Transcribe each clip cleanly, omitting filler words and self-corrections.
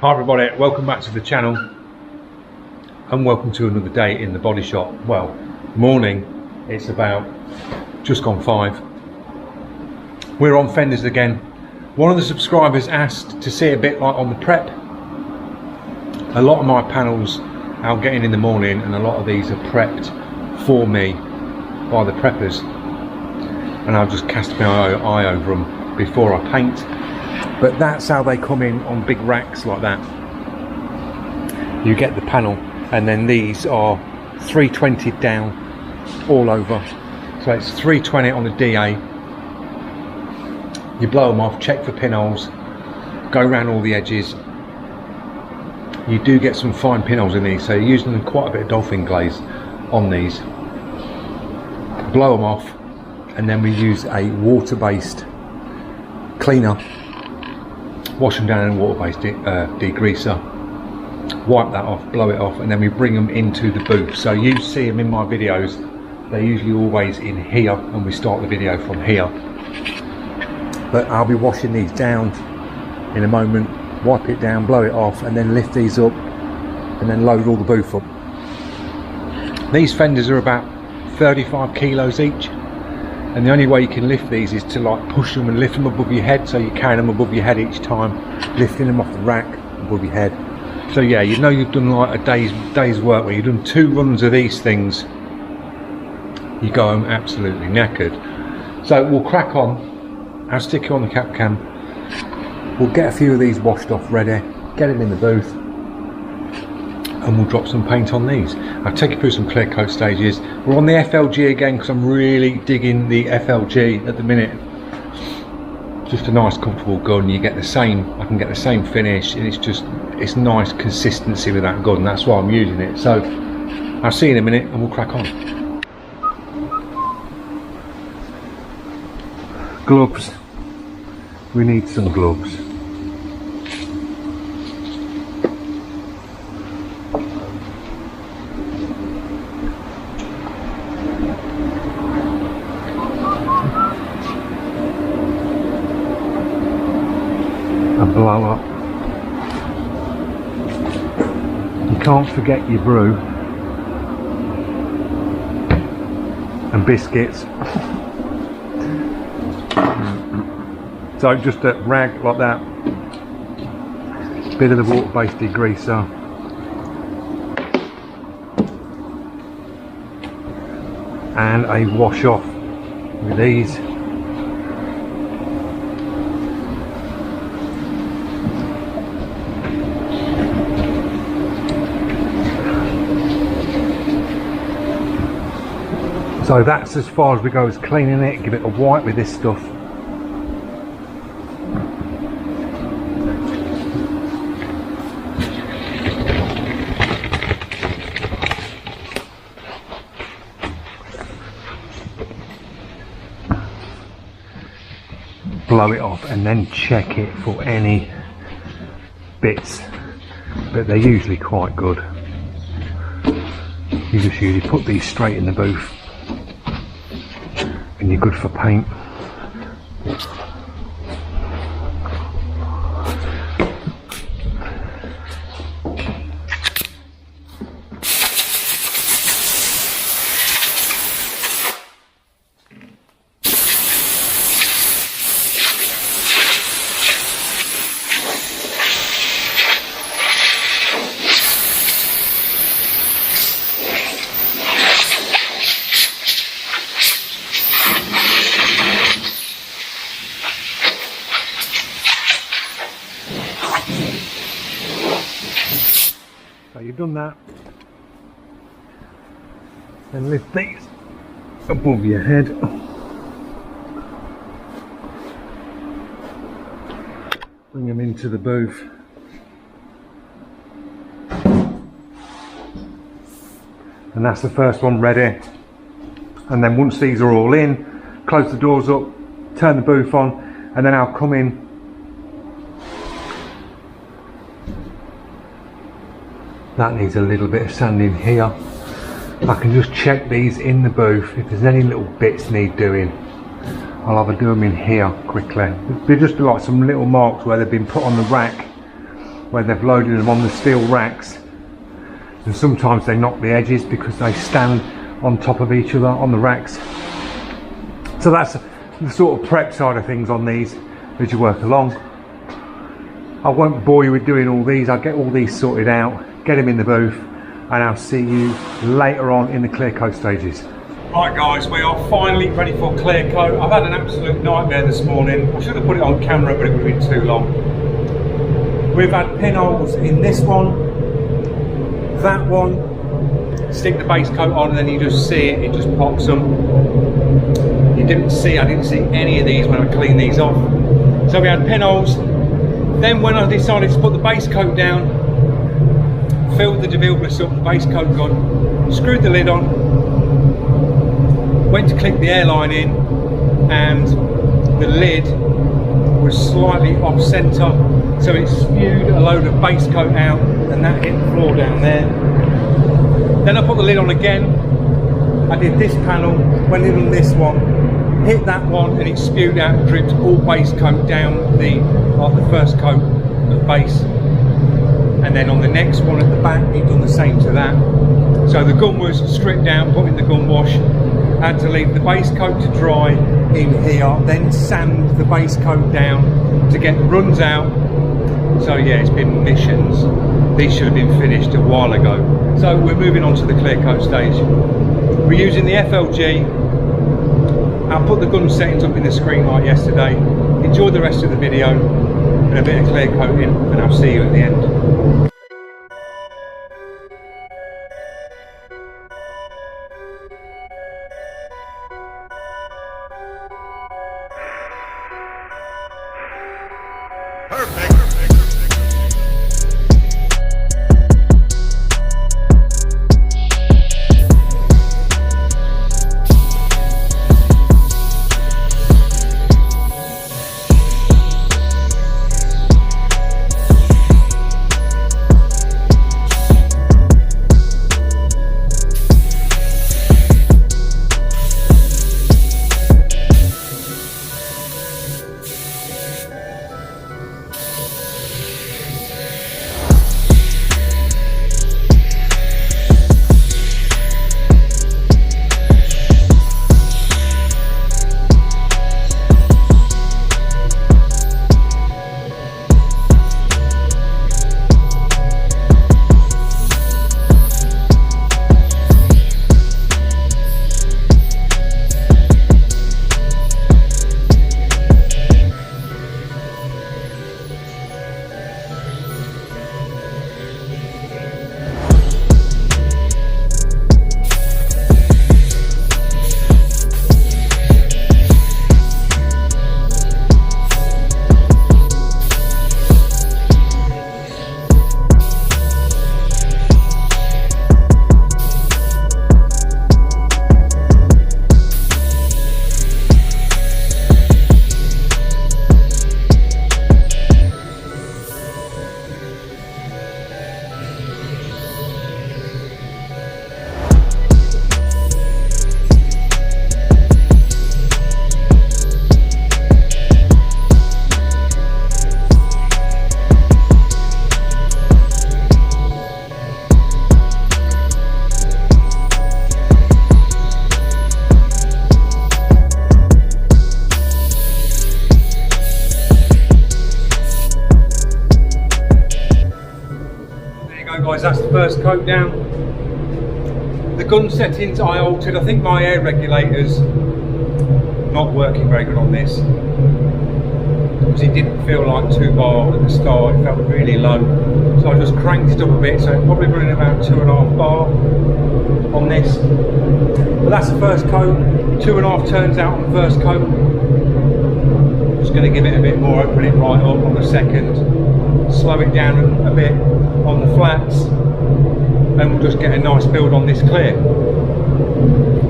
Hi everybody, welcome back to the channel and welcome to another day in the body shop. Well, morning, it's about just gone 5. We're on fenders again. One of the subscribers asked to see a bit like on the prep. A lot of my panels I'll get in the morning and a lot of these are prepped for me by the preppers, and I'll just cast my eye over them before I paint. But that's how they come in on big racks like that. You get the panel and then these are 320 down all over. So it's 320 on the DA. You blow them off, check for pinholes, go around all the edges. You do get some fine pinholes in these, so you're using quite a bit of dolphin glaze on these. Blow them off, and then we use a water-based cleaner. Wash them down in a water-based degreaser, wipe that off, blow it off, and then we bring them into the booth. So you see them in my videos, they're usually always in here, and we start the video from here. But I'll be washing these down in a moment, wipe it down, blow it off, and then lift these up, and then load all the booth up. These fenders are about 35 kilos each. And the only way you can lift these is to like push them and lift them above your head, so you're carrying them above your head each time, lifting them off the rack above your head. So yeah, you know you've done like a day's work where you've done 2 runs of these things. You go home absolutely knackered. So we'll crack on. I'll stick you on the cap cam. We'll get a few of these washed off ready, get it in the booth, and we'll drop some paint on these. I'll take you through some clear coat stages. We're on the FLG again because I'm really digging the FLG at the minute. Just a nice comfortable gun. You get the same, I can get the same finish, and it's nice consistency with that gun. That's why I'm using it. So I'll see you in a minute and we'll crack on. Gloves. We need some gloves. A blow up. You can't forget your brew and biscuits. So just a rag like that, bit of the water-based degreaser, and a wash off with these. So that's as far as we go as cleaning it. Give it a wipe with this stuff. Blow it off and then check it for any bits, but they're usually quite good. You just usually put these straight in the booth and you're good for paint. So you've done that, then lift these above your head, bring them into the booth, and that's the first one ready. And then once these are all in, close the doors up, turn the booth on, and then I'll come in That needs a little bit of sanding here. I can just check these in the booth. If there's any little bits need doing, I'll either do them in here quickly. They're just like some little marks where they've been put on the rack where they've loaded them on the steel racks, and sometimes they knock the edges because they stand on top of each other on the racks. So that's the sort of prep side of things on these as you work along. I won't bore you with doing all these. I'll get all these sorted out, get them in the booth, and I'll see you later on in the clear coat stages. Right guys, we are finally ready for clear coat. I've had an absolute nightmare this morning. I should have put it on camera, but it would have been too long. We've had pinholes in this one, that one. Stick the base coat on and then you just see it just pops them. I didn't see any of these when I cleaned these off. So we had pinholes. Then when I decided to put the base coat down, filled the DeVille bliss up, the base coat gun, screwed the lid on, went to click the airline in, and the lid was slightly off centre, so it spewed a load of base coat out, and that hit the floor down there. Then I put the lid on again. I did this panel, went in on this one, hit that one, and it spewed out, dripped all base coat down the first coat of base. And then on the next one at the back, it done the same to that. So the gun was stripped down, put in the gun wash. I had to leave the base coat to dry in here, then sand the base coat down to get the runs out. So yeah, it's been missions. These should have been finished a while ago. So we're moving on to the clear coat stage. We're using the FLG. I'll put the gun settings up in the screen like yesterday. Enjoy the rest of the video and a bit of clear coating, and I'll see you at the end. Guys, that's the first coat down. The gun settings I altered. I think my air regulator's not working very good on this because it didn't feel like 2 bar at the start. It felt really low, so I just cranked it up a bit, so it's probably running about 2.5 bar on this. But that's the first coat. 2.5 turns out on the first coat. Just going to give it a bit more, open it right up on the second, slow it down a bit on the flats, and we'll just get a nice build on this clear.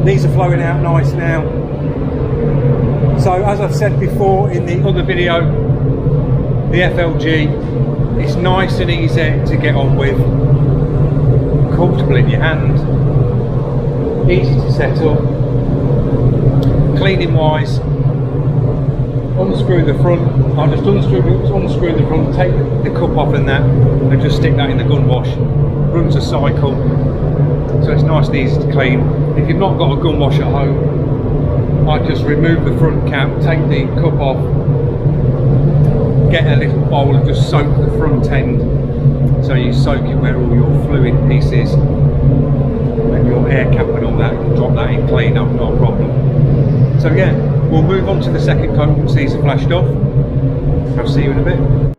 These are flowing out nice now. So as I've said before in the other video, the FLG, it's nice and easy to get on with, comfortable in your hand, easy to set up, cleaning wise. Unscrew the front, I'll just unscrew the front, take the cup off and that, and just stick that in the gun wash. Runs a cycle, so it's nice and easy to clean. If you've not got a gun wash at home, I just remove the front cap, take the cup off, get a little bowl and just soak the front end. So you soak it where all your fluid pieces and your air cap and all that, you can drop that in clean up, not a problem. So yeah, we'll move on to the second coat once these are flashed off. I'll see you in a bit.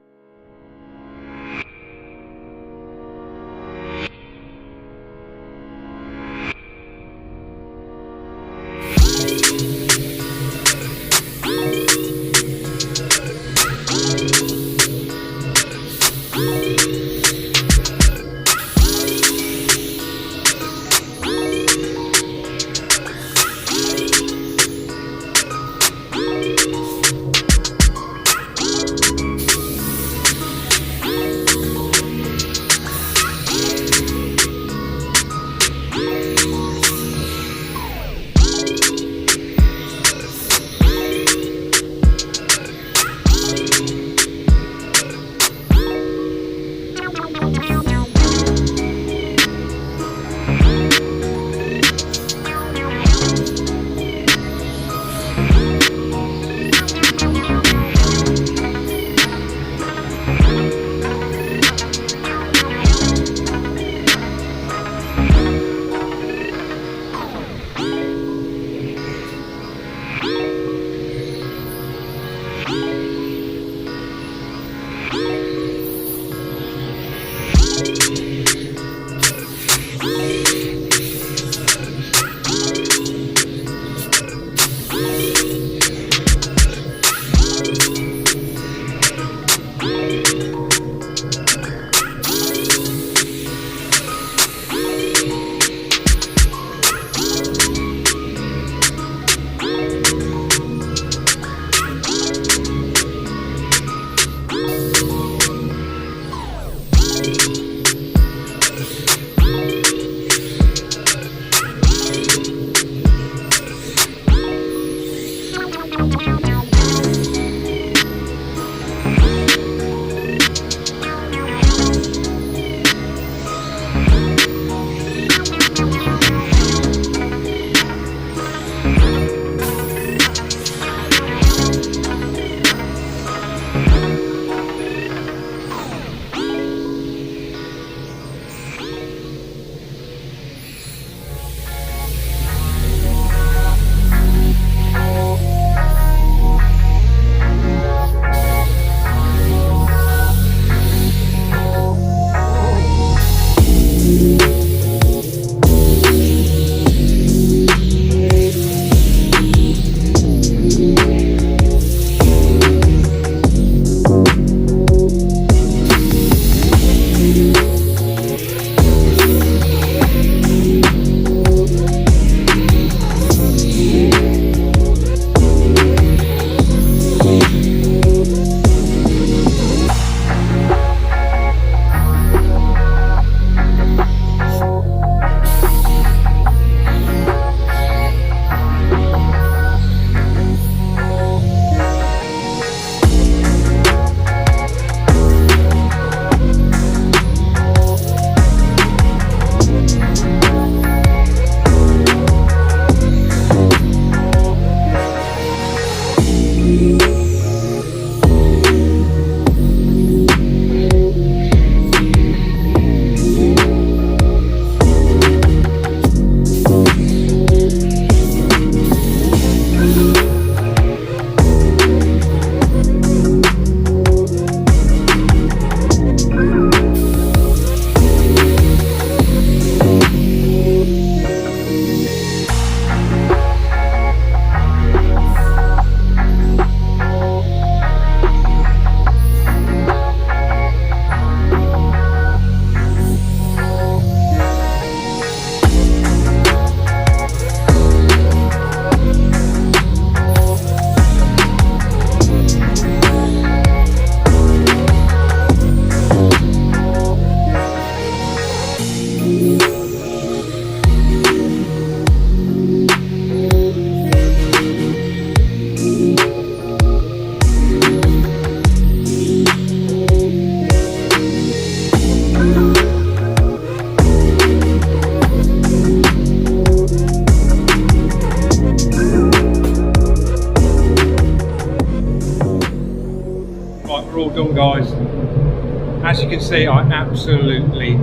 can see, I absolutely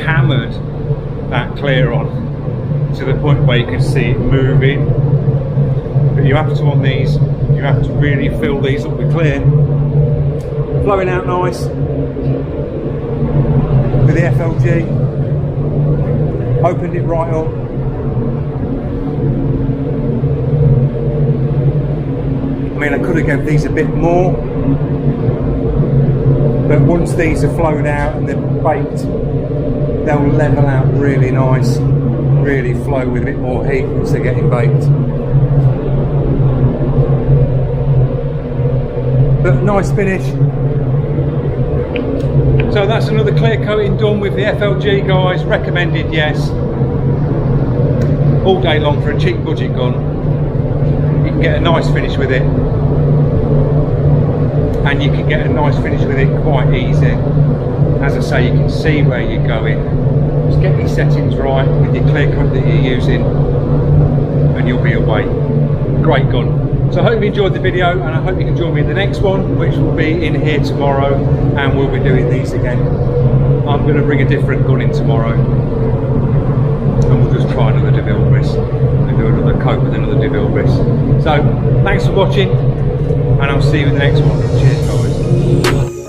hammered that clear on to the point where you can see it moving. But you have to, on these, you have to really fill these up with clear. Flowing out nice with the FLG. Opened it right up. I mean, I could have given these a bit more, but once these are flowed out and they're baked, they'll level out really nice, really flow with a bit more heat once they're getting baked. But nice finish. So that's another clear coating done with the FLG, guys. Recommended, yes. All day long for a cheap budget gun. You can get a nice finish with it, and you can get a nice finish with it quite easy. As I say, you can see where you're going. Just get your settings right with your clear coat that you're using, and you'll be away. Great gun. So I hope you enjoyed the video, and I hope you can join me in the next one, which will be in here tomorrow, and we'll be doing these again. I'm going to bring a different gun in tomorrow, and we'll just try another DeVille Briss and do another coat with another DeVille Briss. So thanks for watching, and I'll see you in the next one. Cheers, guys.